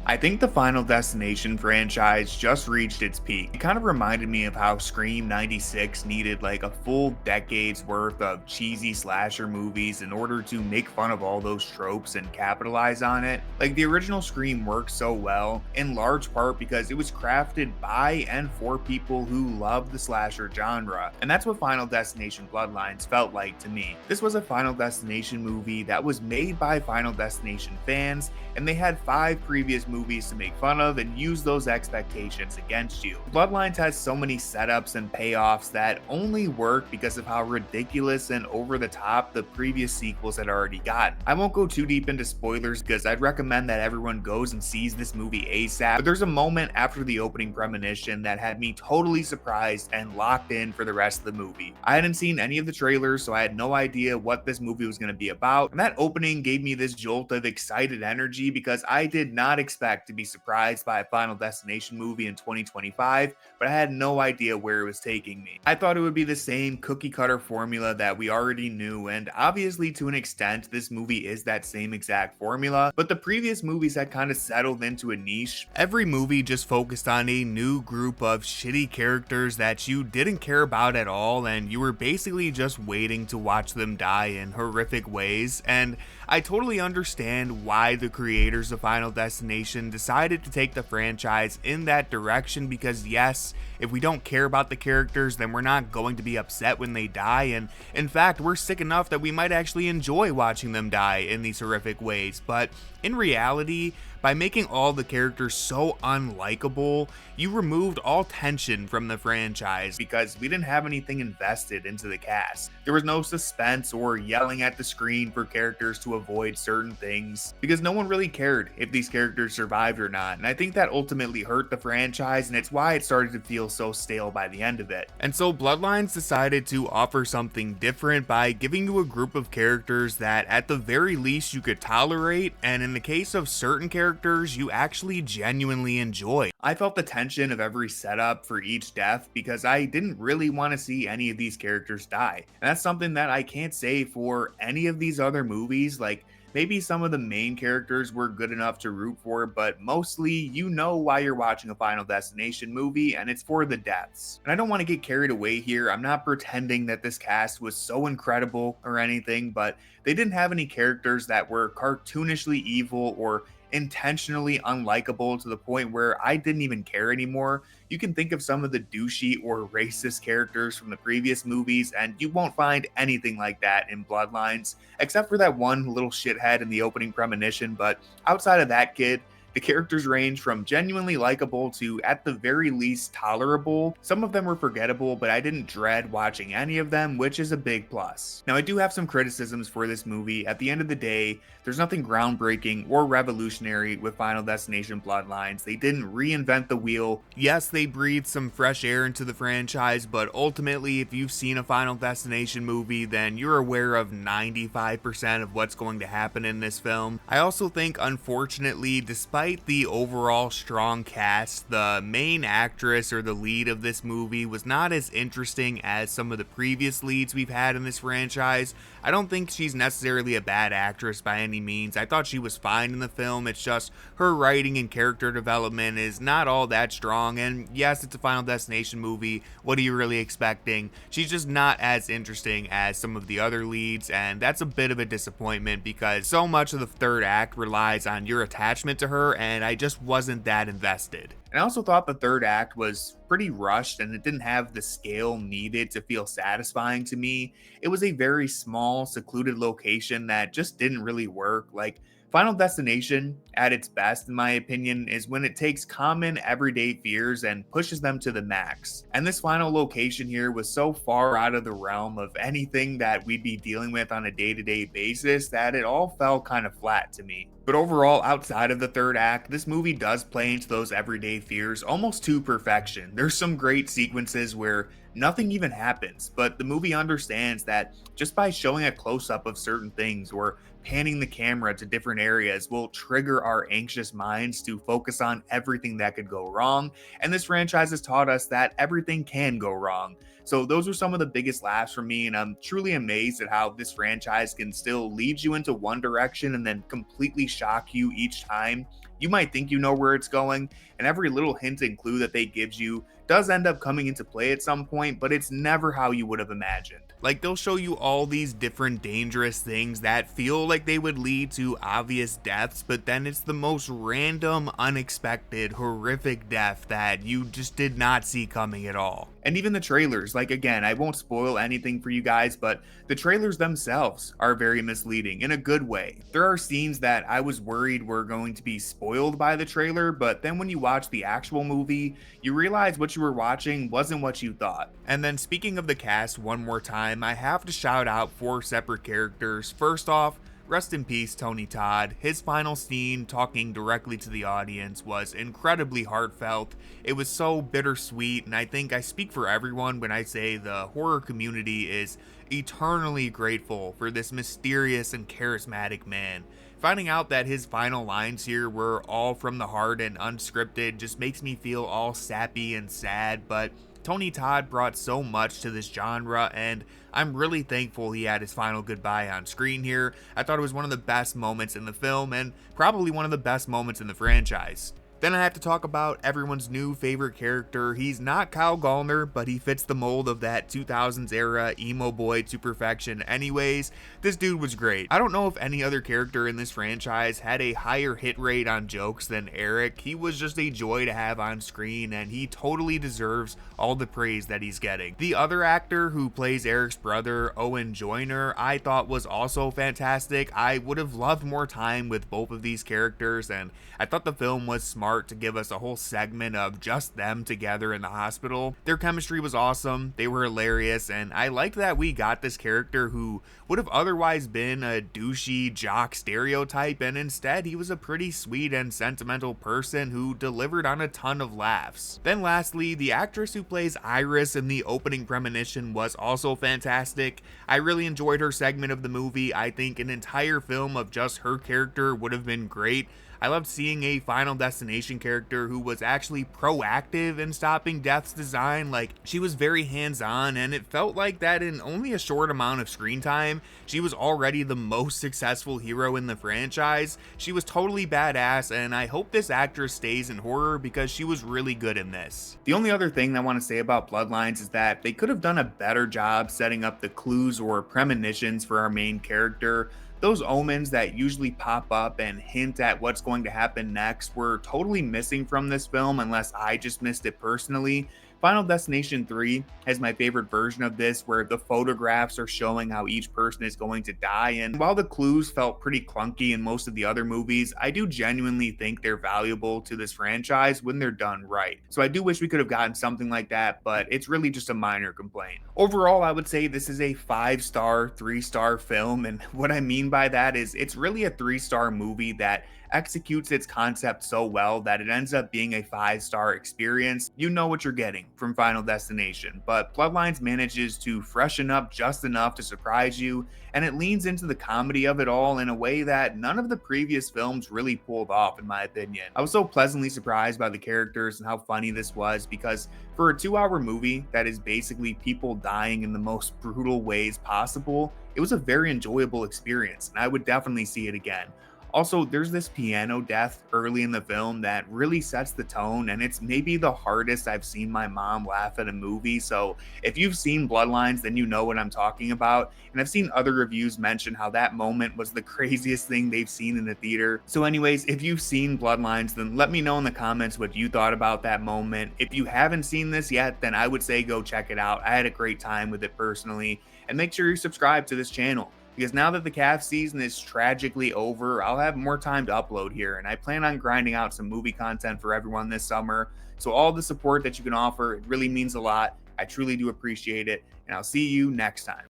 I think the Final Destination franchise just reached its peak. It kind of reminded me of how Scream '96 needed like a full decade's worth of cheesy slasher movies in order to make fun of all those tropes and capitalize on it. Like the original Scream worked so well, in large part because it was crafted by and for people who love the slasher genre. And that's what Final Destination Bloodlines felt like to me. This was a Final Destination movie that was made by Final Destination fans, and they had 5 previous movies to make fun of and use those expectations against you. Bloodlines has so many setups and payoffs that only work because of how ridiculous and over the top the previous sequels had already gotten. I won't go too deep into spoilers because I'd recommend that everyone goes and sees this movie ASAP, but there's a moment after the opening premonition that had me totally surprised and locked in for the rest of the movie. I hadn't seen any of the trailers, so I had no idea what this movie was going to be about, and that opening gave me this jolt of excited energy because I did not expect to be surprised by a Final Destination movie in 2025, but I had no idea where it was taking me. I thought it would be the same cookie cutter formula that we already knew, and obviously to an extent this movie is that same exact formula, but the previous movies had kind of settled into a niche. Every movie just focused on a new group of shitty characters that you didn't care about at all, and you were basically just waiting to watch them die in horrific ways. And I totally understand why the creators of Final Destination decided to take the franchise in that direction, because yes, if we don't care about the characters, then we're not going to be upset when they die, and in fact, we're sick enough that we might actually enjoy watching them die in these horrific ways. But in reality, by making all the characters so unlikable, you removed all tension from the franchise because we didn't have anything invested into the cast. There was no suspense or yelling at the screen for characters to avoid certain things because no one really cared if these characters survived or not, and I think that ultimately hurt the franchise, and it's why it started to feel so stale by the end of it. And so Bloodlines decided to offer something different by giving you a group of characters that at the very least you could tolerate, and in the case of certain characters you actually genuinely enjoy. I felt the tension of every setup for each death because I didn't really want to see any of these characters die. And that's something that I can't say for any of these other movies. Like, maybe some of the main characters were good enough to root for, but mostly you know why you're watching a Final Destination movie, and it's for the deaths. And I don't want to get carried away here. I'm not pretending that this cast was so incredible or anything, but they didn't have any characters that were cartoonishly evil or intentionally unlikable to the point where I didn't even care anymore. You can think of some of the douchey or racist characters from the previous movies, and you won't find anything like that in Bloodlines, except for that one little shithead in the opening premonition. But outside of that kid, the characters range from genuinely likable to, at the very least, tolerable. Some of them were forgettable, but I didn't dread watching any of them, which is a big plus. Now, I do have some criticisms for this movie. At the end of the day, there's nothing groundbreaking or revolutionary with Final Destination Bloodlines. They didn't reinvent the wheel. Yes, they breathed some fresh air into the franchise, but ultimately, if you've seen a Final Destination movie, then you're aware of 95% of what's going to happen in this film. I also think, unfortunately, despite the overall strong cast, the main actress or the lead of this movie was not as interesting as some of the previous leads we've had in this franchise. I don't think she's necessarily a bad actress by any means. I thought she was fine in the film. It's just her writing and character development is not all that strong, and yes, it's a Final Destination movie. What are you really expecting? She's just not as interesting as some of the other leads, and that's a bit of a disappointment because so much of the third act relies on your attachment to her, and I just wasn't that invested. And I also thought the third act was pretty rushed and it didn't have the scale needed to feel satisfying to me. It was a very small, secluded location that just didn't really work. Like, Final Destination, at its best, in my opinion, is when it takes common everyday fears and pushes them to the max. And this final location here was so far out of the realm of anything that we'd be dealing with on a day-to-day basis that it all fell kind of flat to me. But overall, outside of the third act, this movie does play into those everyday fears almost to perfection. There's some great sequences where nothing even happens, but the movie understands that just by showing a close-up of certain things or panning the camera to different areas will trigger our anxious minds to focus on everything that could go wrong, and this franchise has taught us that everything can go wrong. So those are some of the biggest laughs for me, and I'm truly amazed at how this franchise can still lead you into one direction and then completely shock you each time. You might think you know where it's going, and every little hint and clue that they gives you does end up coming into play at some point, but it's never how you would have imagined. Like, they'll show you all these different dangerous things that feel like they would lead to obvious deaths, but then it's the most random, unexpected, horrific death that you just did not see coming at all. And even the trailers, like, again, I won't spoil anything for you guys, but the trailers themselves are very misleading in a good way. There are scenes that I was worried were going to be spoiled by the trailer, but then when you watch the actual movie, you realize what you were watching wasn't what you thought. And then speaking of the cast one more time, I have to shout out 4 separate characters. First off, rest in peace, Tony Todd. His final scene, talking directly to the audience, was incredibly heartfelt. It was so bittersweet, and I think I speak for everyone when I say the horror community is eternally grateful for this mysterious and charismatic man. Finding out that his final lines here were all from the heart and unscripted just makes me feel all sappy and sad, but Tony Todd brought so much to this genre, and I'm really thankful he had his final goodbye on screen here. I thought it was one of the best moments in the film, and probably one of the best moments in the franchise. Then I have to talk about everyone's new favorite character. He's not Kyle Gallner, but he fits the mold of that 2000s era emo boy to perfection anyways. This dude was great. I don't know if any other character in this franchise had a higher hit rate on jokes than Eric. He was just a joy to have on screen, and he totally deserves all the praise that he's getting. The other actor who plays Eric's brother, Owen Joyner, I thought was also fantastic. I would have loved more time with both of these characters, and I thought the film was smart to give us a whole segment of just them together in the hospital. Their chemistry was awesome, they were hilarious, and I liked that we got this character who would have otherwise been a douchey jock stereotype, and instead he was a pretty sweet and sentimental person who delivered on a ton of laughs. Then lastly, the actress who plays Iris in the opening premonition was also fantastic. I really enjoyed her segment of the movie. I think an entire film of just her character would have been great. I loved seeing a Final Destination character who was actually proactive in stopping Death's design. Like, she was very hands-on, and it felt like that in only a short amount of screen time, she was already the most successful hero in the franchise. She was totally badass, and I hope this actress stays in horror because she was really good in this. The only other thing I want to say about Bloodlines is that they could have done a better job setting up the clues or premonitions for our main character. Those omens that usually pop up and hint at what's going to happen next were totally missing from this film, unless I just missed it personally. Final Destination 3 has my favorite version of this, where the photographs are showing how each person is going to die, and while the clues felt pretty clunky in most of the other movies, I do genuinely think they're valuable to this franchise when they're done right. So I do wish we could have gotten something like that, but it's really just a minor complaint. Overall, I would say this is a 5-star, 3-star film, and what I mean by that is it's really a 3-star movie that executes its concept so well that it ends up being a 5-star experience. You know what you're getting from Final Destination, but Bloodlines manages to freshen up just enough to surprise you, and it leans into the comedy of it all in a way that none of the previous films really pulled off, in my opinion. I was so pleasantly surprised by the characters and how funny this was, because for a 2-hour movie that is basically people dying in the most brutal ways possible, it was a very enjoyable experience, and I would definitely see it again. Also, there's this piano death early in the film that really sets the tone, and it's maybe the hardest I've seen my mom laugh at a movie. So if you've seen Bloodlines, then you know what I'm talking about. And I've seen other reviews mention how that moment was the craziest thing they've seen in the theater. So anyways, if you've seen Bloodlines, then let me know in the comments what you thought about that moment. If you haven't seen this yet, then I would say go check it out. I had a great time with it personally. And make sure you subscribe to this channel, because now that the calf season is tragically over, I'll have more time to upload here, and I plan on grinding out some movie content for everyone this summer. So all the support that you can offer, it really means a lot. I truly do appreciate it, and I'll see you next time.